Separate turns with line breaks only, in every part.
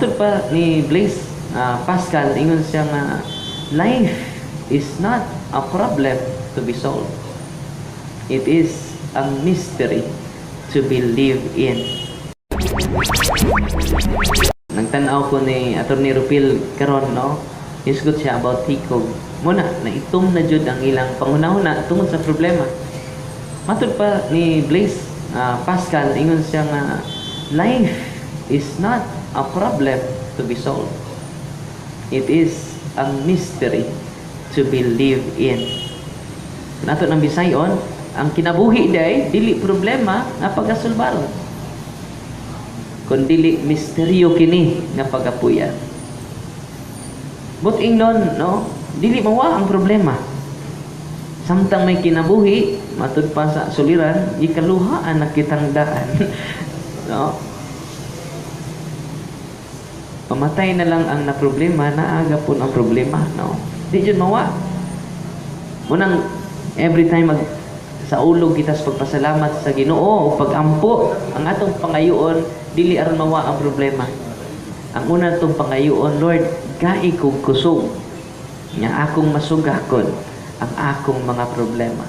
Matod pa ni Blaise Pascal, ingon siya nga, life is not a problem to be solved. It is a mystery to be lived in. Nagtanaw ko ni Atty. Rupil karon, no? Isgot siya about hikog. Muna, naitom na jud ang ilang pangunahuna tungod sa problema. Matod pa ni Blaise Pascal, ingon siya nga, life is not a problem to be solved. It is a mystery to be lived in. Nato ng Bisayon, ang kinabuhi day dili problema nga pagasulbaron, kun dili misteryo kini nga pagapuyan. Buting nun, no, dili mawa ang problema. Samtang may kinabuhi, matud pa sa suliran, ikaluhaan na kitang daan. No? Pamatay na lang ang naproblema, naaga po ang problema. No? Di dyan mawa. Munang, every time sa ulog kita sa pagpasalamat sa Ginoo o pagampo, ang atong pangayoon, dili aron mawa ang problema. Ang una itong pangayoon, Lord, gai kong kusog nga akong masugakon ang akong mga problema.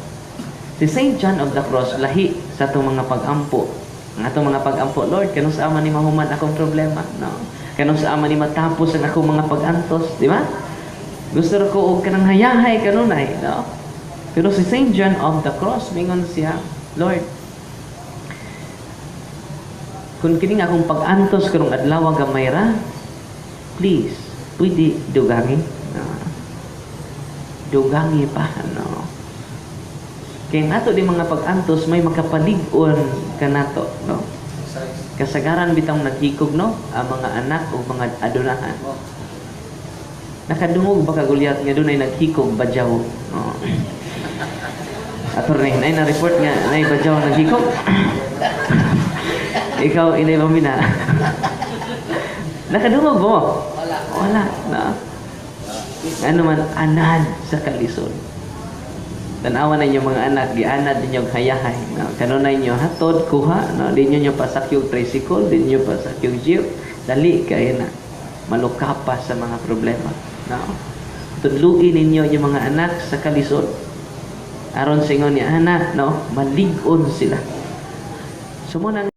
Si St. John of the Cross, lahi sa itong mga pag-ampo. Ang atong mga pag-ampo, Lord, kanong sa ama ni mahuman akong problema. No? Kanong sa ama ni matapos ang akong mga pag-antos. Di ba? Gusto ko og kanang hayahay kanunay. No? Pero si St. John of the Cross, mingon siya, Lord, kung kining akong pag-antos karong adlaw gamay ra, please, pwede dugangi. Dugangi pa, no? Kaya nato di mga pag-antos, may makapalig-on ka nato, no? Kasagaran bitang naghikog, no? Ang mga anak o mga adunahan. Nakadungog ba kagulyat nga doon ay naghikog badyaw, no? Attorney, na-report nga, badyaw naghikog. Ikaw, inay mamina. Nakadungog mo? Wala. No? Ano man, anad sa kalisod. Tanawan na inyong mga anak, gianad ninyong hayahay. No? Kanunay nyo, hatod, kuha. No? Di nyo pasakyog tricycle, di nyo pasakyog jeep. Dali kayo na. Malukapa sa mga problema. No? Tudluin ninyo yung mga anak sa kalisod. Aron singon niya, anak, no? Malig-on sila. Sumunang